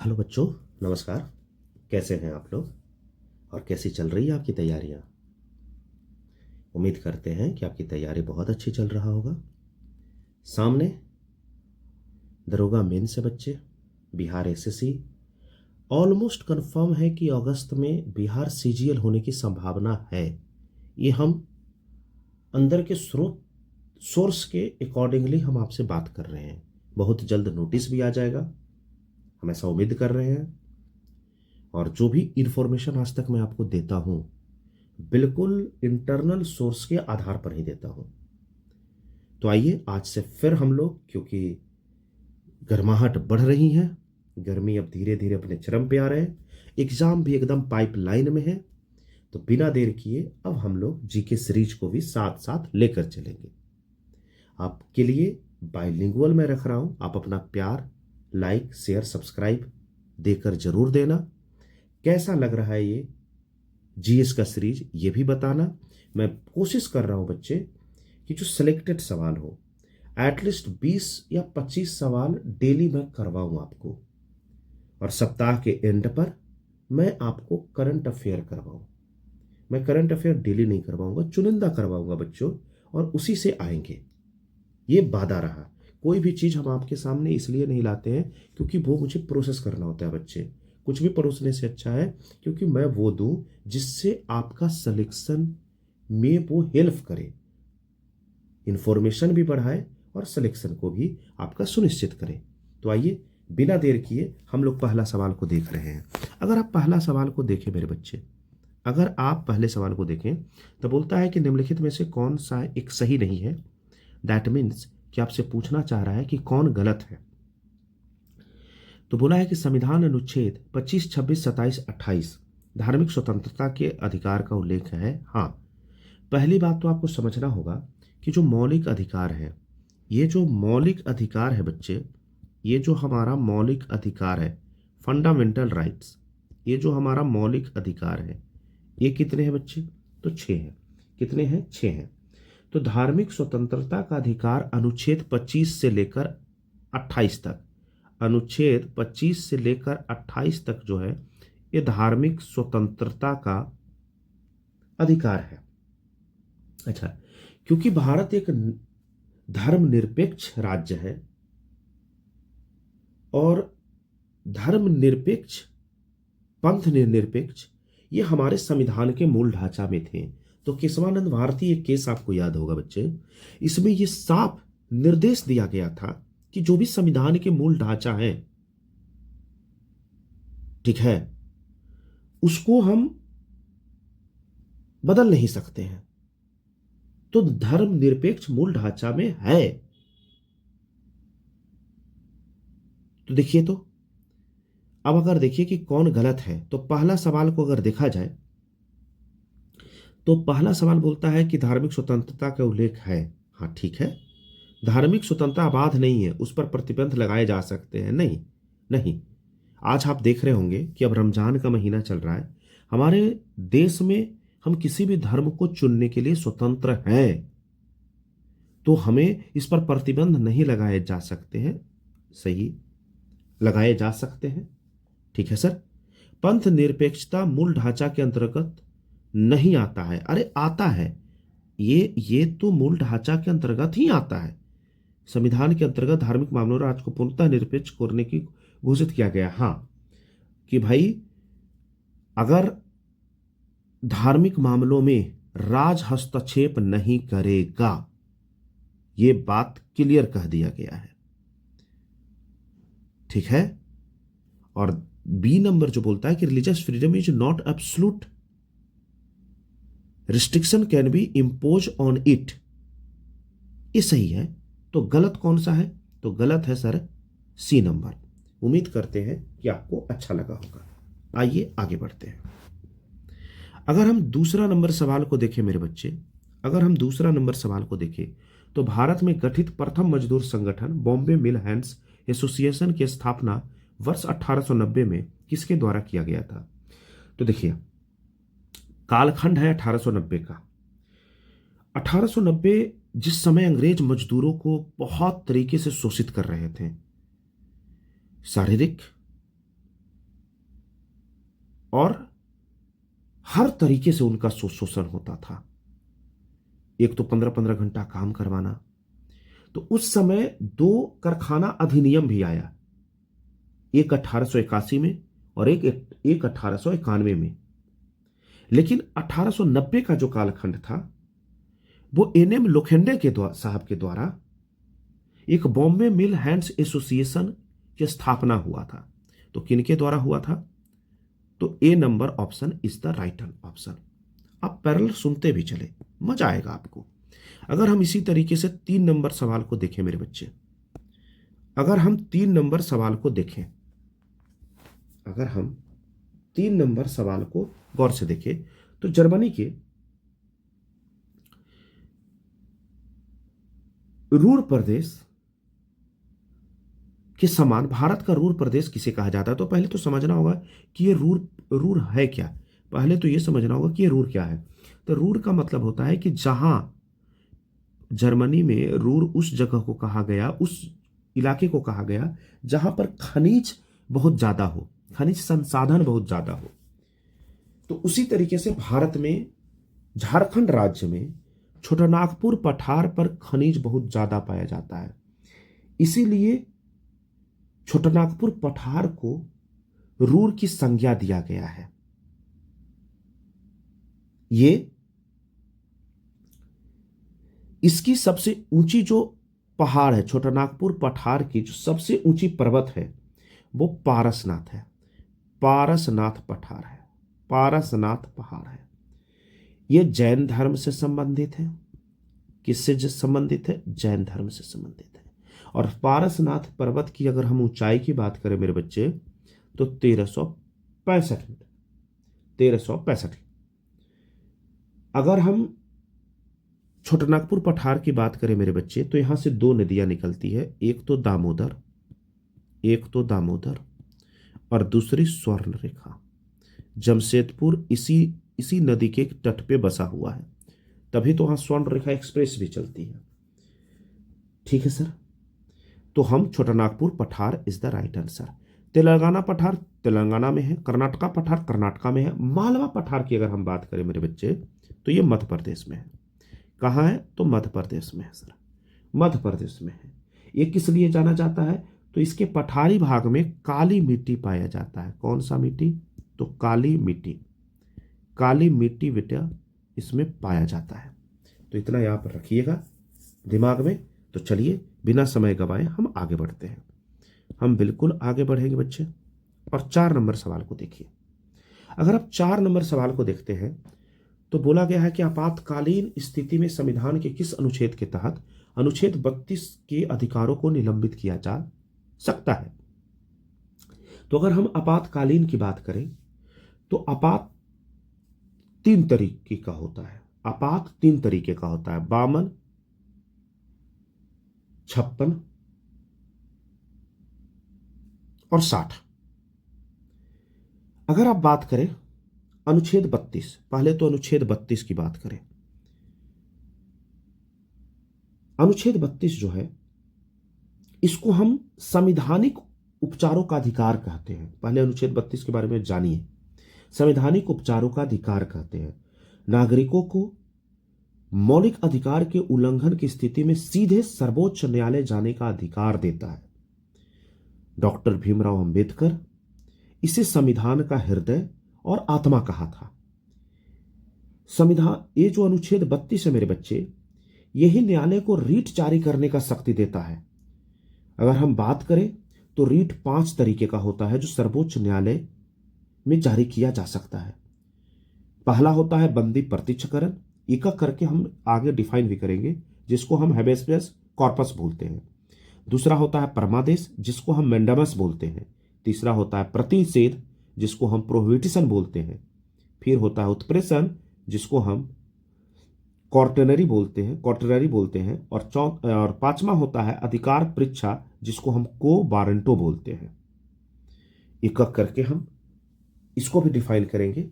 Hello बच्चों, नमस्कार। कैसे हैं आप लोग और कैसी चल रही है आपकी तैयारियां? उम्मीद करते हैं कि आपकी तैयारी बहुत अच्छी चल रहा होगा। सामने दरोगा मेन से बच्चे, बिहार एसएससी ऑलमोस्ट कंफर्म है कि अगस्त में बिहार सीजीएल होने की संभावना है। ये हम अंदर के स्रोत सोर्स के अकॉर्डिंगली हम आपसे बात कर रहे हैं। बहुत जल्द नोटिस भी आ जाएगा, हम ऐसा उम्मीद कर रहे हैं। और जो भी इंफॉर्मेशन आज तक मैं आपको देता हूं, बिल्कुल इंटरनल सोर्स के आधार पर ही देता हूं। तो आइए आज से फिर हम लोग, क्योंकि गर्माहट बढ़ रही है, गर्मी अब धीरे धीरे अपने चरम पे आ रहे हैं, एग्जाम भी एकदम पाइपलाइन में है, तो बिना देर किए अब हम लोग जीके सीरीज को भी साथ साथ लेकर चलेंगे। आपके लिए बाइलिंगुअल में रख रहा हूं, आप अपना प्यार, लाइक, शेयर, सब्सक्राइब देकर जरूर देना। कैसा लग रहा है ये जीएस का सीरीज ये भी बताना। मैं कोशिश कर रहा हूं बच्चे कि जो सिलेक्टेड सवाल हो, एटलीस्ट 20 या 25 सवाल डेली मैं करवाऊं आपको, और सप्ताह के एंड पर मैं आपको करंट अफेयर करवाऊं। मैं करंट अफेयर डेली नहीं करवाऊंगा, चुनिंदा करवाऊंगा बच्चों, और उसी से आएंगे। ये वादा रहा। कोई भी चीज हम आपके सामने इसलिए नहीं लाते हैं क्योंकि वो मुझे प्रोसेस करना होता है बच्चे। कुछ भी परोसने से अच्छा है क्योंकि मैं वो दूं जिससे आपका सिलेक्शन में वो हेल्प करे, इंफॉर्मेशन भी बढ़ाए और सिलेक्शन को भी आपका सुनिश्चित करे। तो आइए बिना देर किए हम लोग पहला सवाल को देख रहे हैं। अगर आप पहला सवाल को देखें मेरे बच्चे, अगर आप पहले सवाल को देखें तो बोलता है कि निम्नलिखित में से कौन सा एक सही नहीं है। दैट मीन्स कि आपसे पूछना चाह रहा है कि कौन गलत है। तो बोला है कि संविधान अनुच्छेद 25, 26, 27, 28 धार्मिक स्वतंत्रता के अधिकार का उल्लेख है। हाँ, पहली बात तो आपको समझना होगा कि जो मौलिक अधिकार है, ये जो मौलिक अधिकार है बच्चे, ये जो हमारा मौलिक अधिकार है, फंडामेंटल राइट्स, ये जो हमारा मौलिक अधिकार है, ये कितने हैं बच्चे? तो 6 हैं। कितने हैं? 6 हैं। तो धार्मिक स्वतंत्रता का अधिकार अनुच्छेद 25 से लेकर 28 तक, अनुच्छेद 25 से लेकर 28 तक जो है, ये धार्मिक स्वतंत्रता का अधिकार है। अच्छा, क्योंकि भारत एक धर्मनिरपेक्ष राज्य है और धर्मनिरपेक्ष, पंथ निरपेक्ष, ये हमारे संविधान के मूल ढांचा में थे। तो केशवानंद भारती एक केस आपको याद होगा बच्चे, इसमें ये साफ निर्देश दिया गया था कि जो भी संविधान के मूल ढांचा है, ठीक है, उसको हम बदल नहीं सकते हैं। तो धर्मनिरपेक्ष मूल ढांचा में है। तो देखिए, तो अब अगर देखिए कि कौन गलत है, तो पहला सवाल को अगर देखा जाए तो पहला सवाल बोलता है कि धार्मिक स्वतंत्रता का उल्लेख है। हाँ ठीक है, धार्मिक स्वतंत्रता अबाध नहीं है, उस पर प्रतिबंध लगाए जा सकते हैं। नहीं नहीं, आज आप देख रहे होंगे कि अब रमजान का महीना चल रहा है, हमारे देश में हम किसी भी धर्म को चुनने के लिए स्वतंत्र हैं, तो हमें इस पर प्रतिबंध नहीं लगाए जा सकते हैं। सही, लगाए जा सकते हैं, ठीक है सर। पंथ निरपेक्षता मूल ढांचा के अंतर्गत नहीं आता है। अरे आता है, ये तो मूल ढांचा के अंतर्गत ही आता है। संविधान के अंतर्गत धार्मिक मामलों में राज्य को पूर्णतः निरपेक्ष करने की घोषित किया गया। हाँ, कि भाई अगर धार्मिक मामलों में राज हस्तक्षेप नहीं करेगा, ये बात क्लियर कह दिया गया है, ठीक है। और बी नंबर जो बोलता है कि religious freedom is not absolute, restriction can be impose on it, ये सही है। तो गलत कौन सा है? तो गलत है सर सी नंबर। उम्मीद करते हैं कि आपको अच्छा लगा होगा। आइए आगे बढ़ते हैं। अगर हम दूसरा नंबर सवाल को देखें मेरे बच्चे, अगर हम दूसरा नंबर सवाल को देखें तो भारत में गठित प्रथम मजदूर संगठन बॉम्बे मिल हैंड्स एसोसिएशन की स्थापना वर्ष 1890 में किसके द्वारा किया गया था? तो देखिए, कालखंड है 1890 का। 1890 जिस समय अंग्रेज मजदूरों को बहुत तरीके से शोषित कर रहे थे, शारीरिक, और हर तरीके से उनका शोषण होता था। एक तो 15-15 घंटा काम करवाना। तो उस समय 2 कारखाना अधिनियम भी आया, एक 1881 में और एक 1891 में। लेकिन 1890 का जो कालखंड था वो एनएम लोखंडे के साहब के द्वारा एक बॉम्बे मिल हैंड्स एसोसिएशन की स्थापना हुआ था। तो किनके द्वारा हुआ था? तो A number option is the right option. आप पैरेलल सुनते भी चले, मजा आएगा आपको। अगर हम इसी तरीके से 3 नंबर सवाल को देखें मेरे बच्चे, अगर हम 3 नंबर सवाल को देखें, अगर हम 3 नंबर सवाल को गौर से देखें, तो जर्मनी के रूर प्रदेश के समान भारत का रूर प्रदेश किसे कहा जाता है? तो पहले तो समझना होगा कि ये रूर है क्या। पहले तो ये समझना होगा कि ये रूर क्या है। तो रूर का मतलब होता है कि जहां जर्मनी में रूर उस जगह को कहा गया, उस इलाके को कहा गया जहां पर खनिज बहुत ज्यादा हो, खनिज संसाधन बहुत ज्यादा हो। तो उसी तरीके से भारत में झारखंड राज्य में छोटानागपुर पठार पर खनिज बहुत ज्यादा पाया जाता है। इसीलिए छोटानागपुर पठार को रूर की संज्ञा दिया गया है। ये इसकी सबसे ऊंची जो पहाड़ है, छोटानागपुर पठार की जो सबसे ऊंची पर्वत है वो पारसनाथ है, पारसनाथ पठार है, पारसनाथ पहाड़ है। ये जैन धर्म से संबंधित है। किससे संबंधित है? जैन धर्म से संबंधित है। और पारसनाथ पर्वत की अगर हम ऊंचाई की बात करें मेरे बच्चे, तो 1365 मीटर, 1365। अगर हम छोटानागपुर पठार की बात करें मेरे बच्चे, तो यहां से 2 नदियां निकलती है, एक तो दामोदर और दूसरी स्वर्ण रेखा। जमशेदपुर इसी नदी के तट पे बसा हुआ है, तभी तो वहां स्वर्ण रेखा एक्सप्रेस भी चलती है। ठीक है सर, तो हम छोटानागपुर पठार is the right answer. Telangana पठार तेलंगाना में है, कर्नाटका पठार कर्नाटका में है, मालवा पठार की अगर हम बात करें मेरे बच्चे, तो ये मध्य प्रदेश में है। कहाँ है? तो मध्य प्रदेश में है सर, मध्य प्रदेश में है। ये किस लिए जाना जाता है? तो इसके पठारी भाग में काली मिट्टी पाया जाता है। कौन सा मिट्टी? तो काली मिट्टी, काली मिट्टी बेटा इसमें पाया जाता है। तो इतना यहां पर रखिएगा दिमाग में। तो चलिए बिना समय गवाए हम आगे बढ़ते हैं। हम बिल्कुल आगे बढ़ेंगे बच्चे। और 4 नंबर सवाल को देखिए। अगर आप 4 नंबर सवाल को देखते हैं तो बोला गया है कि आपातकालीन स्थिति में संविधान के किस अनुच्छेद के तहत अनुच्छेद 32 के अधिकारों को निलंबित किया जा सकता है। तो अगर हम आपातकालीन की बात करें तो आपात 3 तरीके का होता है। आपात 3 तरीके का होता है, 52, 56 और 60। अगर आप बात करें अनुच्छेद 32, पहले तो अनुच्छेद 32 की बात करें। अनुच्छेद 32 जो है इसको हम संवैधानिक उपचारों का अधिकार कहते हैं। पहले अनुच्छेद 32 के बारे में जानिए। संवैधानिक उपचारों का अधिकार कहते हैं नागरिकों को मौलिक अधिकार के उल्लंघन की स्थिति में सीधे सर्वोच्च न्यायालय जाने का अधिकार देता है। डॉक्टर भीमराव अंबेडकर इसे संविधान का हृदय और आत्मा कहा था। संविधान, ये जो अनुच्छेद 32 है मेरे बच्चे, यही न्यायालय को रीट जारी करने का शक्ति देता है। अगर हम बात करें तो रीट 5 तरीके का होता है जो सर्वोच्च न्यायालय में जारी किया जा सकता है। पहला होता है बंदी प्रत्यक्षकरण, एक एक करके हम आगे डिफाइन भी करेंगे, जिसको हम हेबेस कॉर्पस बोलते हैं। दूसरा होता है परमादेश, जिसको हम मैंडामस बोलते हैं। तीसरा होता है प्रतिषेध, जिसको हम प्रोहिबिशन बोलते हैं। फिर होता है उत्प्रेषण, जिसको हम कॉर्टनरी बोलते हैं। और 5वां होता है अधिकार परीक्षा, जिसको हम को वारंटो बोलते हैं। एक एक करके हम इसको भी डिफाइन करेंगे।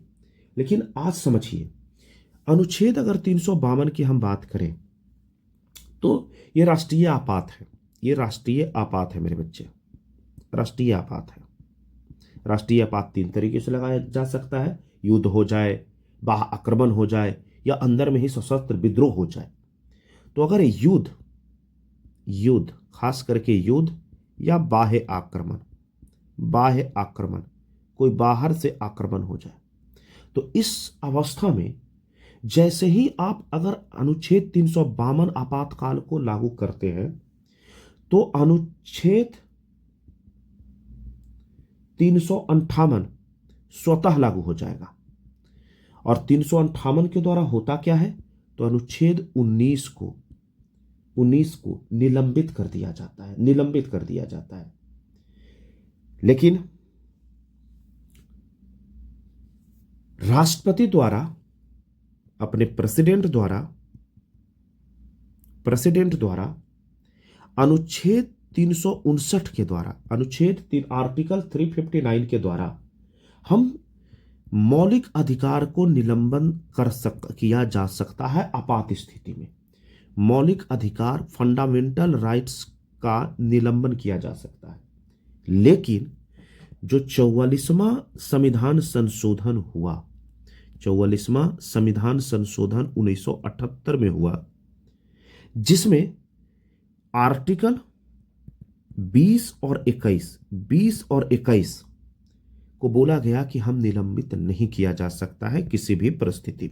लेकिन आज समझिए, अनुच्छेद अगर 352 की हम बात करें तो यह राष्ट्रीय आपात है। यह राष्ट्रीय आपात है मेरे बच्चे, राष्ट्रीय आपात है। राष्ट्रीय आपात 3 तरीके से लगाया जा सकता है, युद्ध हो जाए, बाह्य आक्रमण हो जाए, या अंदर में ही सशस्त्र विद्रोह हो जाए। तो अगर युद्ध युद्ध खास करके युद्ध या बाह्य आक्रमण, कोई बाहर से आक्रमण हो जाए, तो इस अवस्था में जैसे ही आप अगर अनुच्छेद 352 आपातकाल को लागू करते हैं, तो अनुच्छेद 358 स्वतः लागू हो जाएगा। और 358 के द्वारा होता क्या है, तो अनुच्छेद 19 को निलंबित कर दिया जाता है। लेकिन राष्ट्रपति द्वारा, अपने प्रेसिडेंट द्वारा अनुच्छेद 359 के द्वारा, आर्टिकल 359 के द्वारा हम मौलिक अधिकार को निलंबन किया जा सकता है। आपात स्थिति में मौलिक अधिकार, फंडामेंटल राइट्स का निलंबन किया जा सकता है। लेकिन जो 44वां संविधान संशोधन हुआ, 44वां संविधान संशोधन 1978 में हुआ, जिसमें आर्टिकल 20 और 21 को बोला गया कि हम निलंबित नहीं किया जा सकता है किसी भी परिस्थिति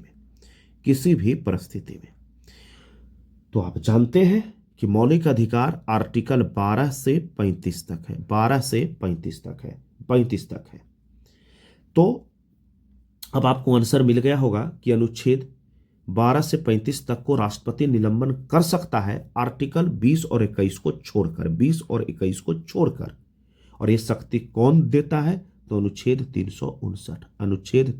में। तो आप जानते हैं कि मौलिक अधिकार आर्टिकल 12 से 35 तक है। तो अब आपको आंसर मिल गया होगा कि अनुच्छेद 12 से 35 तक को राष्ट्रपति निलंबन कर सकता है, आर्टिकल 20 और 21 को छोड़कर। और ये शक्ति कौन देता है, तो अनुच्छेद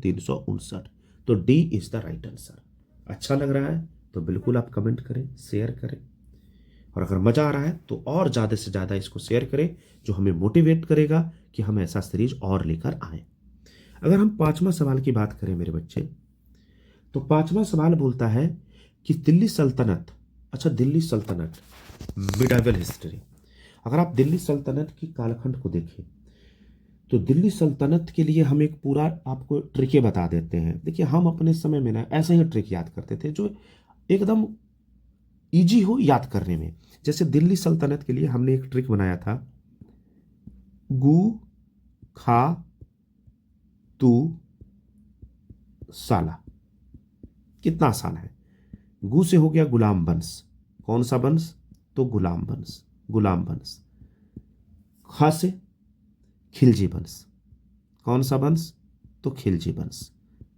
359। तो D is the right answer. अच्छा लग रहा है तो बिल्कुल आप कमेंट करें, शेयर करें, और अगर मजा आ रहा है तो और ज्यादा से ज्यादा इसको शेयर करें, जो हमें मोटिवेट करेगा कि हम ऐसा सीरीज और लेकर आए। अगर हम 5वां सवाल की बात करें मेरे बच्चे, तो 5वां सवाल बोलता है कि दिल्ली सल्तनत, मिडाइवल हिस्ट्री। अगर आप दिल्ली सल्तनत की कालखंड को देखें, तो दिल्ली सल्तनत के लिए हम एक पूरा आपको ट्रिके बता देते हैं। देखिए, हम अपने समय में ना ऐसे ही ट्रिक याद करते थे जो एकदम इजी हो याद करने में। जैसे दिल्ली सल्तनत के लिए हमने एक ट्रिक बनाया था, गु खा तू साला। कितना आसान है। गु से हो गया गुलाम वंश। कौन सा वंश, तो गुलाम वंश। खा से खिलजी वंश। कौन सा वंश, तो खिलजी वंश।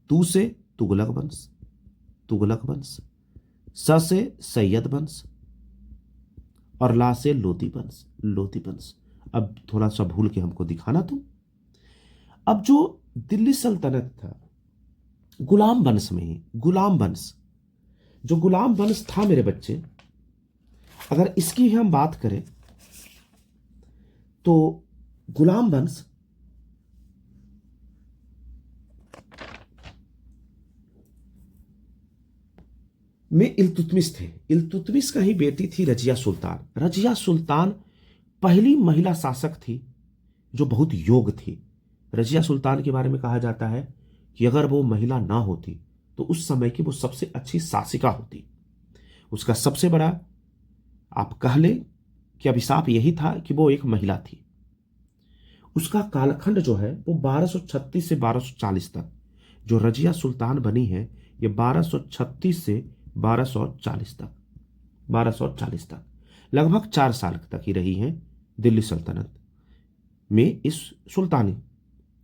तू से तुगलक वंश। स से सैयद वंश, और ला से लोधी वंश। अब थोड़ा सा भूल के हमको दिखाना तुम। अब जो दिल्ली सल्तनत था, गुलाम वंश में ही, गुलाम वंश था मेरे बच्चे, अगर इसकी हम बात करें तो गुलाम वंश में इल्तुतमिश थे। इल्तुतमिश का ही बेटी थी रजिया सुल्तान पहली महिला शासक थी जो बहुत योग्य थी। रजिया सुल्तान के बारे में कहा जाता है कि अगर वो महिला ना होती तो उस समय की वो सबसे अच्छी शासिका होती। उसका सबसे बड़ा आप कह लें कि अभिशाप यही था कि वो एक महिला थी। उसका कालखंड जो है वो 1236 से 1240 तक, जो रजिया सुल्तान बनी है ये 1236 से 1240 तक लगभग 4 साल तक ही रही हैं दिल्ली सल्तनत में। इस सुल्तानी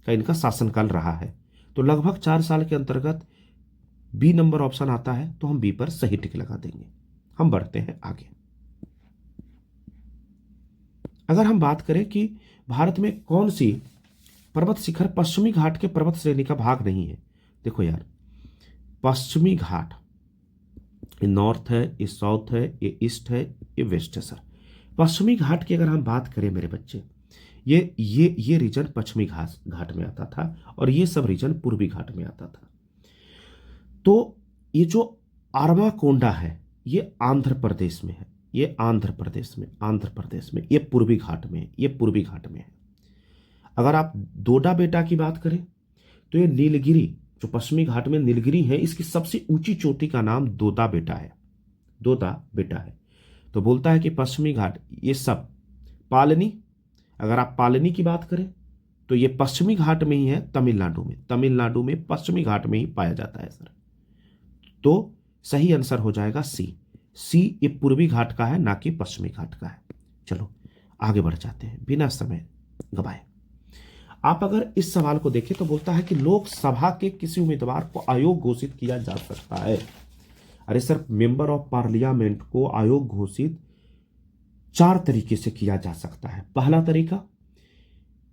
का इनका शासनकाल रहा है। तो लगभग 4 साल के अंतर्गत बी नंबर ऑप्शन आता है, तो हम बी पर सही टिक लगा देंगे। हम बढ़ते हैं आगे। अगर हम बात करें कि भारत में कौन सी पर्वत शिखर पश्चिमी घाट के पर्वत श्रेणी का भाग नहीं है, देखो यार, पश्चिमी घाट, ये नॉर्थ है, ये साउथ है, ये ईस्ट है, ये वेस्ट है सर। पश्चिमी घाट की अगर हम बात करें मेरे बच्चे, ये रीजन पश्चिमी घाट में आता था और ये सब रीजन पूर्वी घाट में आता था। तो ये जो आरवाकोंडा है ये आंध्र प्रदेश में है, ये पूर्वी घाट में है। अगर आप डोडा बेटा की बात करें तो ये नीलगिरी, जो पश्चिमी घाट में नीलगिरी है, इसकी सबसे ऊंची चोटी का नाम डोडा बेटा है। डोडा बेटा है। तो बोलता है कि पश्चिमी घाट ये सब, पालनी, अगर आप पालनी की बात करें तो ये पश्चिमी घाट में ही है, तमिलनाडु में। तमिलनाडु में पश्चिमी घाट में ही पाया जाता है सर। तो सही आंसर हो जाएगा सी। सी ये पूर्वी घाट का है, ना कि पश्चिमी घाट का है। चलो आगे बढ़ जाते हैं बिना समय गवाए। आप अगर इस सवाल को देखें तो बोलता है कि लोकसभा के किसी उम्मीदवार को आयोग घोषित किया जा सकता है। अरे सर, मेंबर ऑफ पार्लियामेंट को आयोग घोषित 4 तरीके से किया जा सकता है। पहला तरीका,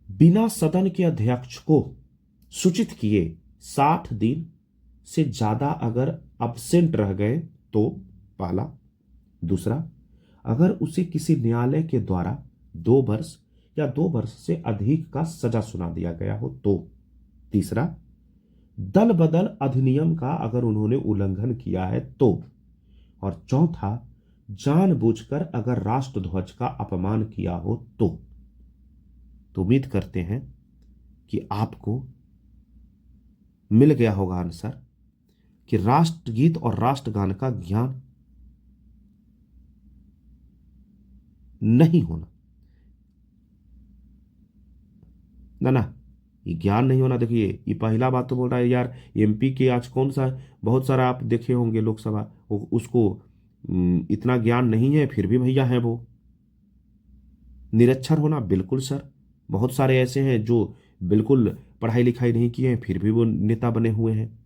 बिना सदन के अध्यक्ष को सूचित किए 60 दिन से ज्यादा अगर अब्सेंट रह गए तो पहला। दूसरा, अगर उसे किसी न्यायालय के द्वारा 2 वर्ष या 2 वर्ष से अधिक का सजा सुना दिया गया हो तो। तीसरा, दल बदल अधिनियम का अगर उन्होंने उल्लंघन किया है तो। और चौथा, जानबूझकर अगर राष्ट्रध्वज का अपमान किया हो तो। उम्मीद करते हैं कि आपको मिल गया होगा आंसर कि राष्ट्रगीत और राष्ट्रगान का ज्ञान नहीं होना ना, ये ज्ञान नहीं होना। देखिए, ये पहला बात तो बोल रहा है यार, एमपी के आज कौन सा, बहुत सारा आप देखे होंगे लोकसभा, उसको इतना ज्ञान नहीं है, फिर भी भैया है वो। निरक्षर होना, बिल्कुल सर, बहुत सारे ऐसे हैं जो बिल्कुल पढ़ाई लिखाई नहीं किए हैं, फिर भी वो नेता बने हुए हैं।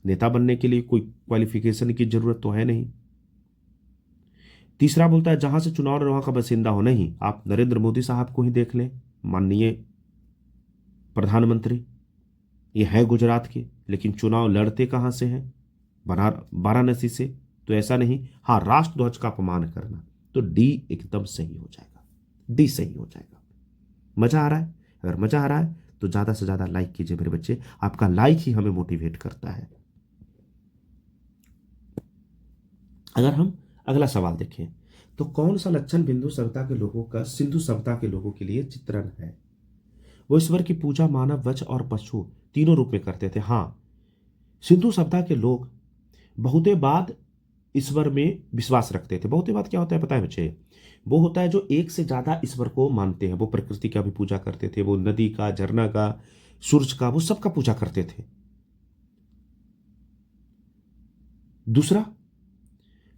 नेता बनने के लिए कोई क्वालिफिकेशन की जरूरत तो है नहीं। तीसरा बोलता है जहां से चुनाव वहां का बासिंदा हो। नहीं, आप नरेंद्र मोदी साहब को ही देख लें, माननीय प्रधानमंत्री, ये है गुजरात के, लेकिन चुनाव लड़ते कहां से हैं? वाराणसी से। तो ऐसा नहीं। हाँ, राष्ट्रध्वज का अपमान करना, तो डी एकदम सही हो जाएगा, डी सही हो जाएगा। मजा आ रहा है? अगर मजा आ रहा है तो ज्यादा से ज्यादा लाइक कीजिए मेरे बच्चे, आपका लाइक ही हमें मोटिवेट करता है। अगर हम अगला सवाल देखें तो कौन सा लक्षण बिंदु सभ्यता के लोगों का सिंधु सभ्यता के लोगों के लिए चित्रण है? वो ईश्वर की पूजा मानव, वच और पशु तीनों रूप में करते थे। हाँ, सिंधु सभ्यता के लोग बहुते बाद ईश्वर में विश्वास रखते थे। बहुते बाद क्या होता है पता है बच्चे? वो होता है जो एक से ज्यादा ईश्वर को मानते हैं। वो प्रकृति का भी पूजा करते थे, वो नदी का, झरना का, सूरज का, वो सबका पूजा करते थे। दूसरा,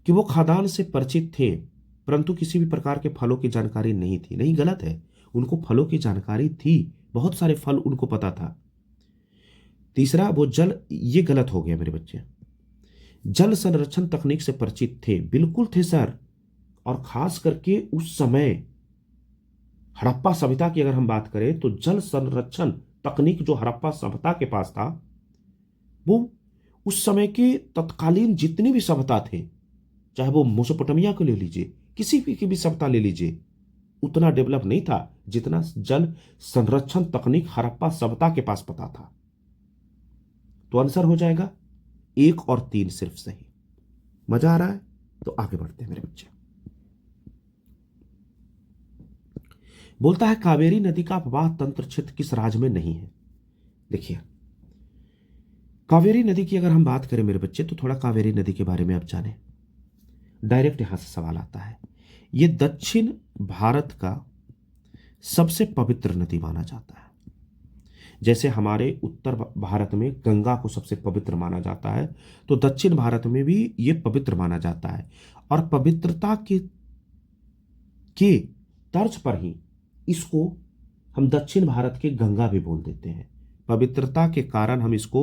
कि वो खादान से परिचित थे, परंतु किसी भी प्रकार के फलों की जानकारी नहीं थी। नहीं, गलत है, उनको फलों की जानकारी थी, बहुत सारे फल उनको पता था। तीसरा, वो जल, ये गलत हो गया मेरे बच्चे, जल संरक्षण तकनीक से परिचित थे। बिल्कुल थे सर। और खास करके उस समय हड़प्पा सभ्यता की अगर हम बात करें तो जल संरक्षण तकनीक जो हड़प्पा सभ्यता के पास था, वो उस समय के तत्कालीन जितनी भी सभ्यता थे, चाहे वो मेसोपोटामिया को ले लीजिए, किसी भी की भी सभ्यता ले लीजिए, उतना डेवलप नहीं था जितना जल संरक्षण तकनीक हड़प्पा सभ्यता के पास पता था। तो आंसर हो जाएगा 1 और 3 सिर्फ सही। मजा आ रहा है? तो आगे बढ़ते हैं मेरे बच्चे। बोलता है कावेरी नदी का प्रवाह तंत्र क्षेत्र किस राज्य में नहीं है? देखिए, कावेरी नदी की अगर हम बात करें मेरे बच्चे, तो थोड़ा कावेरी नदी के बारे में आप जानें। डायरेक्ट यहां से सवाल आता है। यह दक्षिण भारत का सबसे पवित्र नदी माना जाता है। जैसे हमारे उत्तर भारत में गंगा को सबसे पवित्र माना जाता है, तो दक्षिण भारत में भी यह पवित्र माना जाता है। और पवित्रता के तर्ज पर ही इसको हम दक्षिण भारत के गंगा भी बोल देते हैं। पवित्रता के कारण हम इसको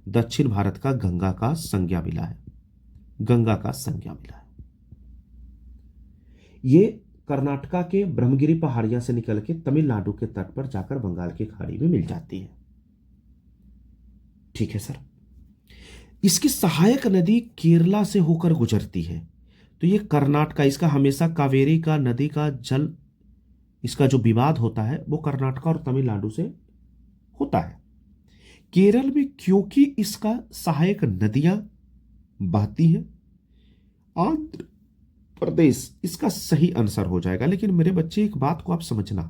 दक्षिण भारत का गंगा का संज्ञा मिला है, गंगा का संज्ञा मिला है। ये कर्नाटका के ब्रह्मगिरी पहाड़ियां से निकल के तमिलनाडु के तट पर जाकर बंगाल की खाड़ी में मिल जाती है। ठीक है सर। इसकी सहायक नदी केरला से होकर गुजरती है। तो ये कर्नाटका, इसका हमेशा कावेरी का नदी का जल, इसका जो विवाद होता है वो कर्नाटका और तमिलनाडु से होता है। केरल में क्योंकि इसका सहायक नदियां बहती हैं। आंध्र प्रदेश इसका सही आंसर हो जाएगा। लेकिन मेरे बच्चे एक बात को आप समझना,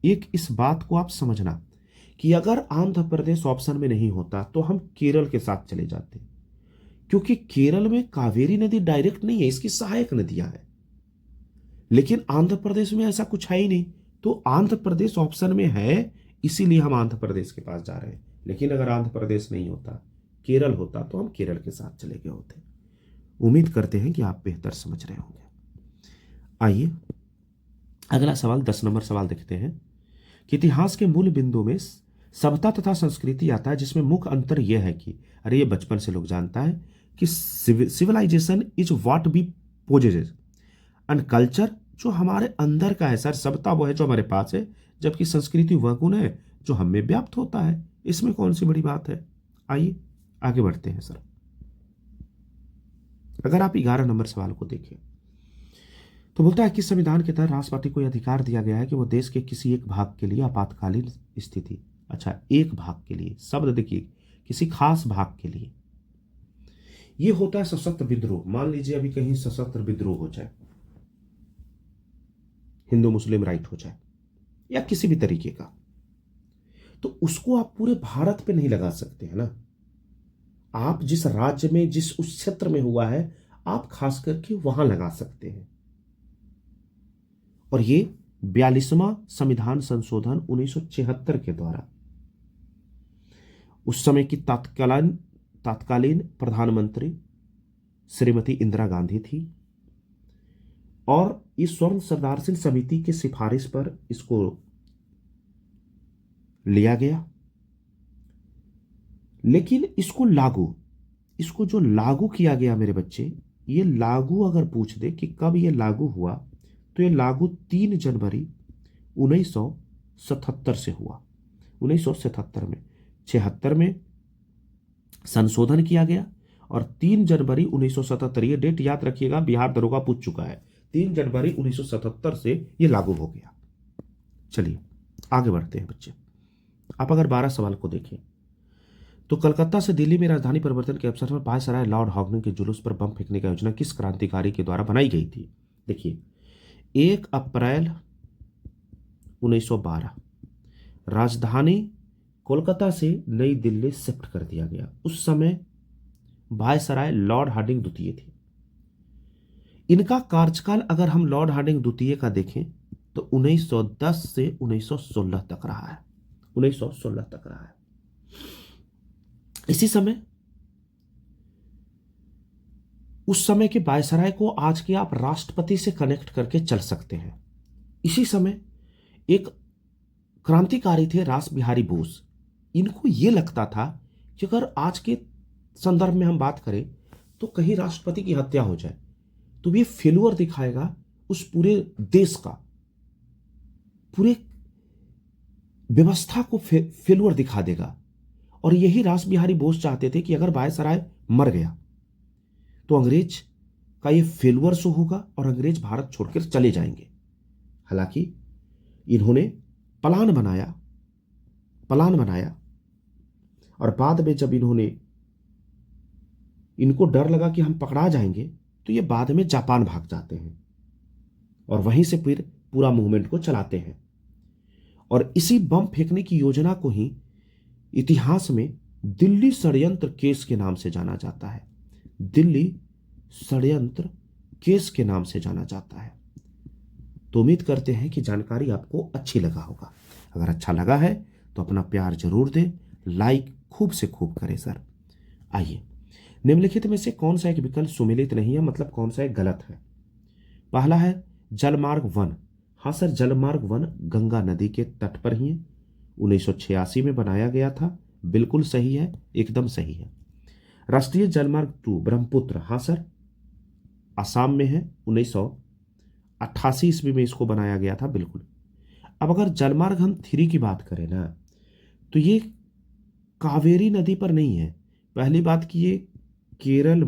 एक इस बात को आप समझना कि अगर आंध्र प्रदेश ऑप्शन में नहीं होता तो हम केरल के साथ चले जाते, क्योंकि केरल में कावेरी नदी डायरेक्ट नहीं है, इसकी सहायक नदियां हैं। लेकिन आंध्र प्रदेश में ऐसा कुछ है ही नहीं, तो आंध्र प्रदेश ऑप्शन में है, इसीलिए हम आंध्र प्रदेश के पास जा रहे हैं। लेकिन अगर आंध्र प्रदेश नहीं होता, केरल होता, तो हम केरल के साथ चले गए होते। उम्मीद करते हैं कि आप बेहतर समझ रहे होंगे। आइए अगला सवाल, 10 नंबर सवाल देखते हैं कि इतिहास के मूल बिंदु में सभ्यता तथा संस्कृति आता है, जिसमें मुख्य अंतर यह है कि, अरे ये बचपन से लोग जानता है कि civilization is what we possesses and culture जो हमारे अंदर का है सर, सभ्यता वो है जो हमारे पास है, जबकि संस्कृति वह गुण है जो हमें व्याप्त होता है। इसमें कौन सी बड़ी बात है। आइए आगे बढ़ते हैं सर। अगर आप 11 नंबर सवाल को देखें तो बोलता है कि संविधान के तहत राष्ट्रपति को यह अधिकार दिया गया है कि वो देश के किसी एक भाग के लिए आपातकालीन स्थिति, अच्छा एक भाग के लिए, शब्द देखिए, किसी खास भाग के लिए, ये होता है सशस्त्र विद्रोह। मान लीजिए अभी कहीं सशस्त्र विद्रोह हो जाए, हिंदू मुस्लिम राइट हो जाए या किसी भी तरीके का, तो उसको आप पूरे भारत पे नहीं लगा सकते हैं ना। आप जिस राज्य में, जिस उस क्षेत्र में हुआ है, आप खास करके वहां लगा सकते हैं। और ये 42वां संविधान संशोधन 1976 के द्वारा उस समय की तत्कालीन प्रधानमंत्री श्रीमती इंदिरा गांधी थी, और इस स्वर्ण संदर्शन समिति की सिफारिश पर इसको लिया गया। लेकिन इसको जो लागू किया गया मेरे बच्चे, ये लागू अगर पूछ दे कि कब ये लागू हुआ, तो ये लागू 3 जनवरी 1977 से हुआ। 1977 में, 76 में संशोधन किया गया और 3 जनवरी 1977, ये डेट याद रखिएगा, बिहार दरोगा पूछ चुका है, 3 जनवरी 1977 से ये लागू हो गया। चलिए आगे बढ़ते हैं बच्चे। आप अगर 12 सवाल को देखें तो कलकत्ता से दिल्ली में राजधानी परिवर्तन के अवसर पर वायसराय लॉर्ड हॉर्डिंग के जुलूस पर बम फेंकने की योजना किस क्रांतिकारी के द्वारा बनाई गई थी। देखिए 1 अप्रैल 1912 राजधानी कोलकाता से नई दिल्ली शिफ्ट कर दिया गया। उस समय वायसराय लॉर्ड हार्डिंग द्वितीय थे। इनका कार्यकाल अगर हम लॉर्ड हार्डिंग द्वितीय का देखें तो 1910 से 1916 तक रहा है। 1916 तक रहा है। इसी समय, उस समय के वायसराय को आज के आप राष्ट्रपति से कनेक्ट करके चल सकते हैं। इसी समय एक क्रांतिकारी थे रास बिहारी बोस। इनको यह लगता था कि अगर आज के संदर्भ में हम बात करें तो कहीं राष्ट्रपति की हत्या हो जाए तो ये फेल्यूर दिखाएगा उस पूरे देश का, पूरे व्यवस्था को फेल्यूर दिखा देगा। और यही रास बिहारी बोस चाहते थे कि अगर वायसराय मर गया तो अंग्रेज का ये फेल्यूर शो होगा और अंग्रेज भारत छोड़कर चले जाएंगे। हालांकि इन्होंने प्लान बनाया और बाद में जब इनको डर लगा कि हम पकड़ा जाएंगे तो ये बाद में जापान भाग जाते हैं और वहीं से फिर पूरा मूवमेंट को चलाते हैं। और इसी बम फेंकने की योजना को ही इतिहास में दिल्ली षड्यंत्र केस के नाम से जाना जाता है। दिल्ली षड्यंत्र केस के नाम से जाना जाता है। तो उम्मीद करते हैं कि जानकारी आपको अच्छी लगा होगा। अगर अच्छा लगा है तो अपना प्यार जरूर दें, लाइक खूब से खूब करें सर। आइए, निम्नलिखित में से कौन सा एक विकल्प सुमेलित नहीं है, मतलब कौन सा एक गलत है। पहला है जलमार्ग 1। हाँ सर, जलमार्ग 1 गंगा नदी के तट पर ही है, 1986 में बनाया गया था, बिल्कुल सही है, एकदम सही है। राष्ट्रीय जलमार्ग 2 ब्रह्मपुत्र, हाँ सर, असम में है, 1988 ईस्वी में इसको बनाया गया था, बिल्कुल। अब अगर जलमार्ग हम 3 की बात करें ना, तो ये कावेरी नदी पर नहीं है। पहली बात कि ये केरल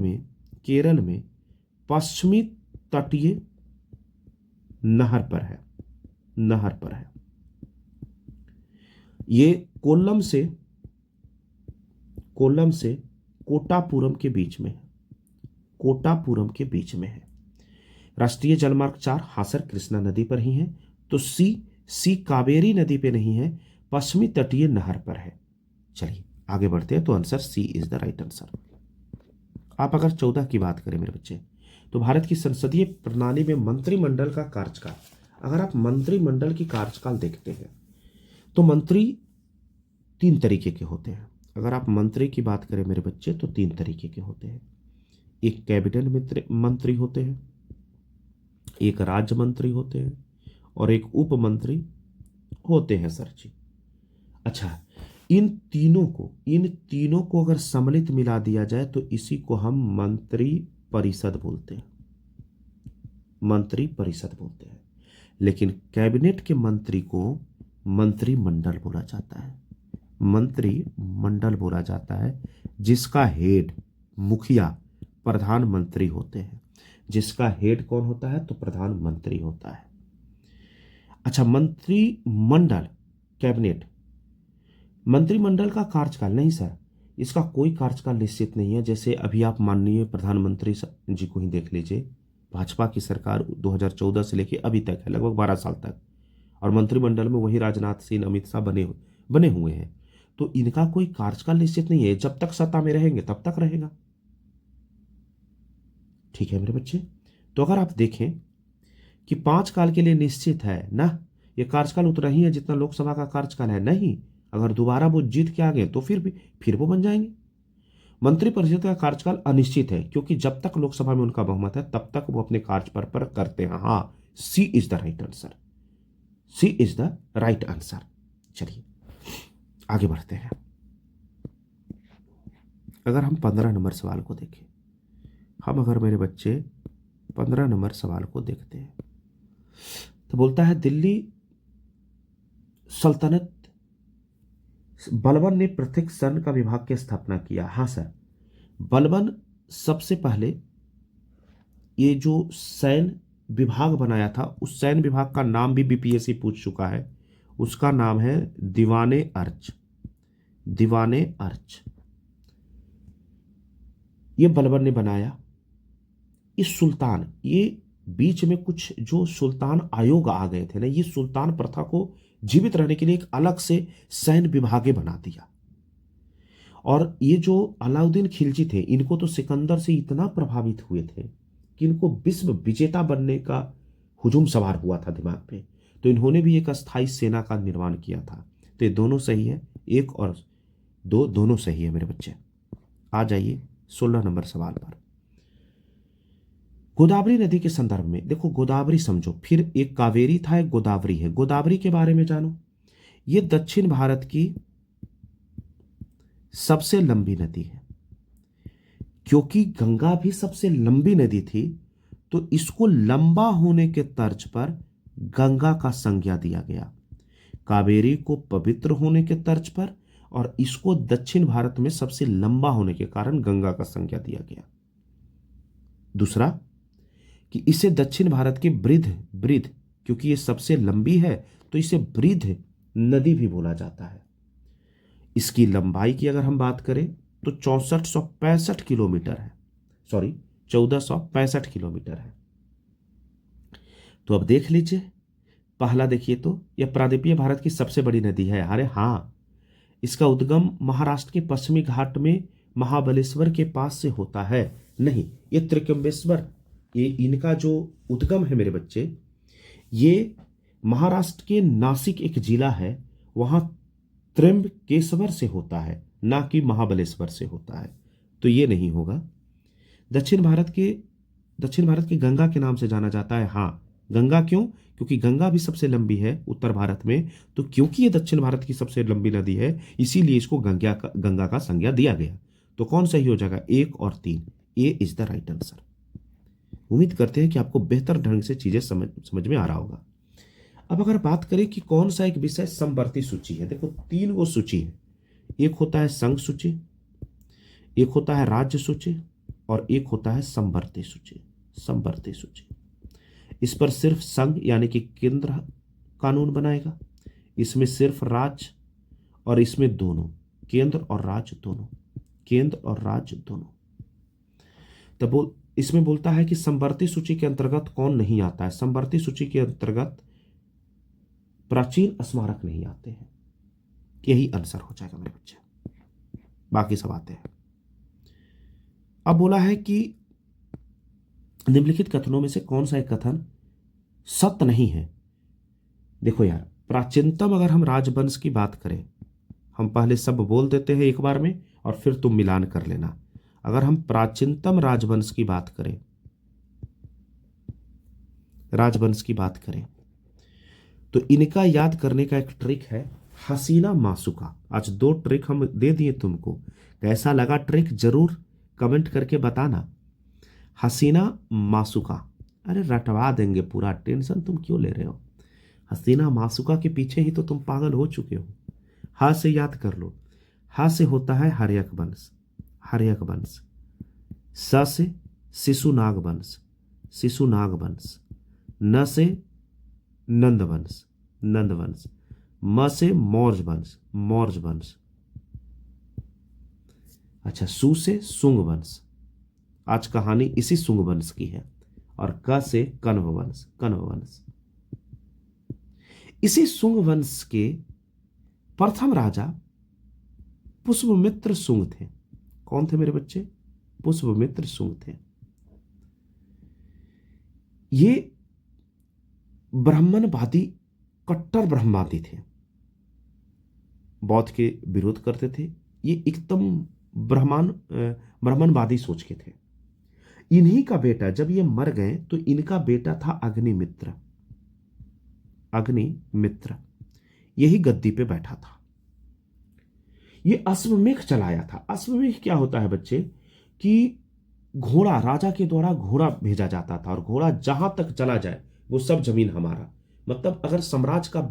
में पश्चिमी तटीय नहर पर है। ये कोल्लम से कोटापुरम के बीच में है। राष्ट्रीय जलमार्ग 4 हाँ सर, कृष्णा नदी पर ही है। तो सी सी कावेरी नदी पे नहीं है, पश्चिमी तटीय नहर पर है। चलिए आगे बढ़ते हैं। तो answer C is the right answer. आप अगर 14 की बात करें मेरे बच्चे, तो भारत की संसदीय प्रणाली में मंत्रिमंडल का कार्यकाल, अगर आप मंत्रिमंडल की कार्यकाल देखते हैं तो मंत्री 3 तरीके के होते हैं। अगर आप मंत्री की बात करें मेरे बच्चे तो 3 तरीके के होते हैं। एक कैबिनेट मंत्री होते हैं, एक राज्य मंत्री होते हैं, और एक उप मंत्री होते हैं सर जी। अच्छा, इन तीनों को अगर सम्मिलित मिला दिया जाए तो इसी को हम मंत्री परिषद बोलते हैं, मंत्री परिषद बोलते हैं। लेकिन कैबिनेट के मंत्री को मंत्रिमंडल बोला जाता है, मंत्रिमंडल बोला जाता है, जिसका हेड मुखिया प्रधानमंत्री होते हैं। जिसका हेड कौन होता है? तो प्रधानमंत्री होता है। अच्छा, मंत्रिमंडल, कैबिनेट, मंत्रिमंडल का कार्यकाल नहीं सर, इसका कोई कार्यकाल निश्चित नहीं है। जैसे अभी आप माननीय प्रधानमंत्री जी को ही देख लीजिए, भाजपा की सरकार 2014 से लेकर अभी तक है, लगभग 12 साल तक, और मंत्रिमंडल में वही राजनाथ सिंह, अमित शाह बने हुए हैं। तो इनका कोई कार्यकाल निश्चित नहीं है, जब तक सत्ता में रहेंगे तब तक रहेगा। ठीक है मेरे बच्चे। तो अगर आप देखें कि 5 साल के लिए निश्चित है ना, ये कार्यकाल उतना ही है जितना लोकसभा का कार्यकाल है, नहीं, अगर दोबारा वो जीत के आ गए तो फिर वो बन जाएंगे। मंत्रिपरिषद का कार्यकाल अनिश्चित है, क्योंकि जब तक लोकसभा में उनका बहुमत है तब तक वो अपने कार्य पर करते हैं। हाँ, C is the right answer, C is the right answer. चलिए आगे बढ़ते हैं। अगर हम 15 नंबर सवाल को देखें, अगर मेरे बच्चे 15 नंबर सवाल को देखते हैं तो बोलता है दिल्ली सल्तनत बलबन ने प्रत्येक सैन्य का विभाग की स्थापना किया। हाँ सर, बलबन सबसे पहले ये जो सैन्य विभाग बनाया था, उस सैन्य विभाग का नाम भी बीपीएससी पूछ चुका है। उसका नाम है दीवाने अर्च, दीवाने अर्च। ये बलबन ने बनाया। इस सुल्तान, ये बीच में कुछ जो सुल्तान आयोग आ गए थे ना, ये सुल्तान प्रथा को जीवित रहने के लिए एक अलग से सैन्य विभागे बना दिया। और ये जो अलाउद्दीन खिलजी थे, इनको तो सिकंदर से इतना प्रभावित हुए थे कि इनको विश्व विजेता बनने का हुजूम सवार हुआ था दिमाग पे। तो इन्होंने भी एक अस्थाई सेना का निर्माण किया था। तो ये दोनों सही है, 1 और 2 दोनों सही है मेरे बच्चे। आ जाइए 16 नंबर सवाल पर। गोदावरी नदी के संदर्भ में देखो, गोदावरी समझो, फिर एक कावेरी था, एक गोदावरी है। गोदावरी के बारे में जानो, ये दक्षिण भारत की सबसे लंबी नदी है। क्योंकि गंगा भी सबसे लंबी नदी थी, तो इसको लंबा होने के तर्ज पर गंगा का संज्ञा दिया गया। कावेरी को पवित्र होने के तर्ज पर, और इसको दक्षिण भारत में सबसे लंबा होने के कारण गंगा का संज्ञा दिया गया। दूसरा कि इसे दक्षिण भारत की वृद्ध, क्योंकि ये सबसे लंबी है तो इसे वृद्ध नदी भी बोला जाता है। इसकी लंबाई की अगर हम बात करें तो 6465 किलोमीटर है, सॉरी 1465 किलोमीटर है। तो अब देख लीजिए, पहला देखिए तो यह प्रायद्वीपीय भारत की सबसे बड़ी नदी है। अरे हाँ, इसका उद्गम महाराष्ट्र के पश्चिमी घाट में महाबलेश्वर के पास से होता है। नहीं, ये त्रिकम्बेश्वर, ये इनका जो उद्गम है मेरे बच्चे, ये महाराष्ट्र के नासिक एक जिला है, वहां त्र्यंबकेश्वर से होता है, ना कि महाबलेश्वर से होता है। तो ये नहीं होगा। दक्षिण भारत की गंगा के नाम से जाना जाता है। हाँ, गंगा क्यों? क्योंकि गंगा भी सबसे लंबी है उत्तर भारत में। तो क्योंकि ये दक्षिण भारत की सबसे लंबी नदी है, इसीलिए इसको गंगा का संज्ञा दिया गया। तो कौन सही हो जाएगा? 1 और 3, ए इज द राइट आंसर। उम्मीद करते हैं कि आपको बेहतर ढंग से चीजें समझ में आ रहा होगा। अब अगर बात करें कि कौन सा एक विषय समवर्ती सूची है, देखो 3 वो सूची है। एक होता है संघ सूची, एक होता है राज्य सूची, और एक होता है समवर्ती सूची। समवर्ती सूची, इस पर सिर्फ संघ यानी कि केंद्र कानून बनाएगा। इसमें सिर्फ राज्य, और इसमें दोनों केंद्र और राज्य दोनों, केंद्र और राज्य दोनों। तब इसमें बोलता है कि समवर्ती सूची के अंतर्गत कौन नहीं आता है। समवर्ती सूची के अंतर्गत प्राचीन स्मारक नहीं आते हैं। यही आंसर हो जाएगा मेरे बच्चे। बाकी सब आते हैं। अब बोला है कि निम्नलिखित कथनों में से कौन सा एक कथन सत्य नहीं है। देखो यार, प्राचीनतम अगर हम राजवंश की बात करें, हम पहले सब बोल देते हैं एक बार में और फिर तुम मिलान कर लेना। अगर हम प्राचीनतम राजवंश की बात करें, राजवंश की बात करें, तो इनका याद करने का एक ट्रिक है, हसीना मासुका। आज 2 ट्रिक हम दे दिए तुमको। कैसा लगा ट्रिक जरूर कमेंट करके बताना। हसीना मासुका, अरे रटवा देंगे पूरा, टेंशन तुम क्यों ले रहे हो। हसीना मासुका के पीछे ही तो तुम पागल हो चुके हो। हा से याद कर लो। हा से होता है हर्यक वंश, हर्यक वंश। स से शिशुनाग वंश, शिशुनाग वंश। न से नंद वंश, नंद वंश। म से मौर्य वंश, मौर्य वंश। अच्छा, सु से सुंग वंश। आज कहानी इसी सुंग वंश की है। और क से कण्व वंश, कण्व वंश। इसी सुंग वंश के प्रथम राजा पुष्पमित्र सुंग थे। कौन थे मेरे बच्चे? पुष्पमित्र सुंग थे। ये ब्राह्मणवादी, कट्टर ब्रह्मवादी थे, बौद्ध के विरोध करते थे। ये एकदम ब्राह्मणवादी सोच के थे। इन्हीं का बेटा, जब ये मर गए तो इनका बेटा था अग्निमित्र, अग्निमित्र। यही गद्दी पे बैठा था। ये अश्वमेध चलाया था। अश्वमेध क्या होता है बच्चे, कि घोड़ा, राजा के द्वारा घोड़ा भेजा जाता था और घोड़ा जहां तक चला जाए वो सब जमीन हमारा। मतलब अगर साम्राज्य का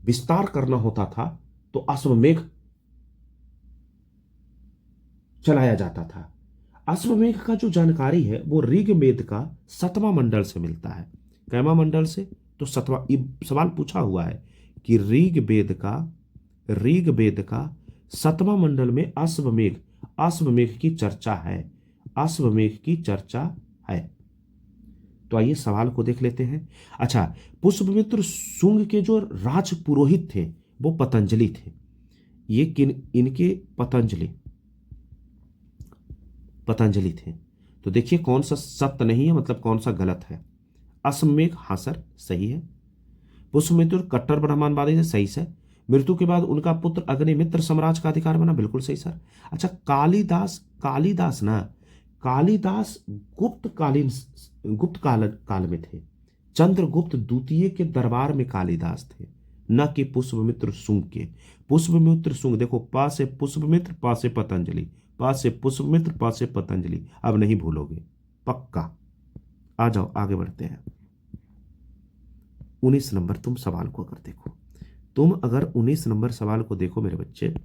विस्तार करना होता था तो अश्वमेध चलाया जाता था। अश्वमेध का जो जानकारी है वो ऋग्वेद का 7वां मंडल से मिलता है। कैमा मंडल से? तो 7वां। ये सवाल पूछा हुआ है कि ऋग्वेद का 7वां मंडल में अश्वमेध, अश्वमेध की चर्चा है, अश्वमेध की चर्चा है। तो आइए सवाल को देख लेते हैं। अच्छा, पुष्पमित्र शुंग के जो राज पुरोहित थे वो पतंजलि थे। ये इनके पतंजलि थे। तो देखिए कौन सा सत्य नहीं है, मतलब कौन सा गलत है। अश्वमेध, हाँ सर सही है। पुष्पमित्र कट्टर ब्राह्मणवादी थे, सही सर। मृत्यु के बाद उनका पुत्र अग्निमित्र साम्राज्य का अधिकार बना, बिल्कुल सही सर। अच्छा, कालिदास ना, कालिदास गुप्त काल में थे। चंद्रगुप्त द्वितीय के दरबार में कालिदास थे, न कि पुष्पमित्र शुंग के। पुष्पमित्र शुंग, देखो, पा से पुष्पमित्र, पा से पतंजलि, पा से पुष्पमित्र, पा से पतंजलि। अब नहीं भूलोगे पक्का। आ जाओ आगे बढ़ते हैं। 19 नंबर तुम सवाल को अगर देखो, तुम अगर 19 नंबर सवाल को देखो मेरे बच्चे,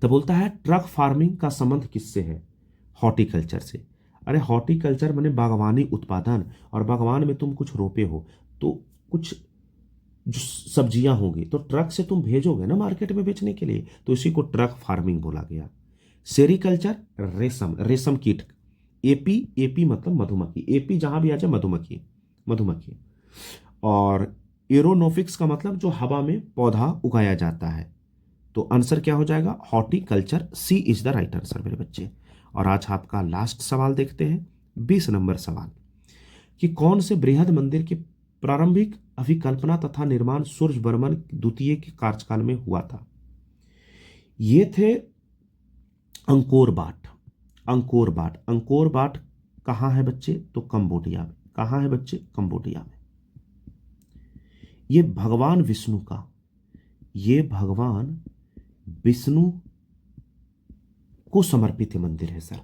तो बोलता है ट्रक फार्मिंग का संबंध किससे है? हॉर्टिकल्चर से। अरे हॉर्टिकल्चर माने बागवानी उत्पादन, और बागवान में तुम कुछ रोपे हो तो कुछ जो सब्जियां होंगी तो ट्रक से तुम भेजोगे ना मार्केट में बेचने के लिए, तो इसी को ट्रक फार्मिंग बोला गया। सेरिकल्चर, रेशम, रेशम कीट। एपी मतलब मधुमक्खी, एपी जहां भी आ जाए मधुमक्खी, मधुमक्खी। और एरोनोफिक्स का मतलब जो हवा में पौधा उगाया जाता है। तो आंसर क्या हो जाएगा? Horticulture, C is the right answer मेरे बच्चे। और आज आपका लास्ट सवाल देखते हैं, 20 नंबर सवाल, कि कौन से बृहद मंदिर की प्रारंभिक अभिकल्पना तथा निर्माण सूर्यवर्मन द्वितीय के कार्यकाल में हुआ था? ये थे Angkor Wat. Angkor Wat, Angkor Wat कहां है बच्चे? तो कंबोडिया में। कहां है बच्चे? कंबोडिया में। ये भगवान विष्णु का, ये भगवान विष्णु को समर्पित मंदिर है सर।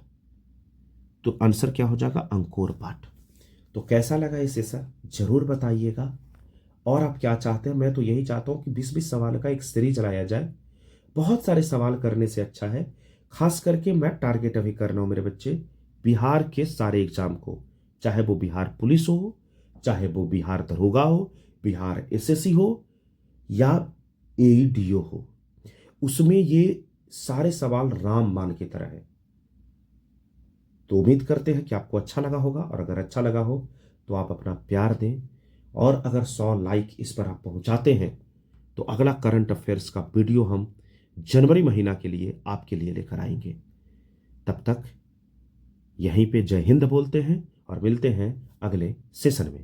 तो आंसर क्या हो जाएगा? Angkor Wat. तो कैसा लगा इसे सर, जरूर बताइएगा। और आप क्या चाहते हैं? मैं तो यही चाहता हूं कि 20-20 सवाल का एक सीरीज चलाया जाए। बहुत सारे सवाल करने से अच्छा है, खास करके मैं टारगेट अभी कर रहा हूं मेरे बच्चे, बिहार के सारे एग्जाम को, चाहे वो बिहार पुलिस हो, चाहे वो बिहार दरोगा हो, बिहार एसएससी हो, या एईडीओ हो, उसमें ये सारे सवाल रामबाण की तरह है। तो उम्मीद करते हैं कि आपको अच्छा लगा होगा, और अगर अच्छा लगा हो तो आप अपना प्यार दें, और अगर 100 लाइक इस पर आप पहुंचाते हैं तो अगला करंट अफेयर्स का वीडियो हम जनवरी महीना के लिए आपके लिए लेकर आएंगे। तब तक यहीं पे जय हिंद बोलते हैं और मिलते हैं अगले सेशन में।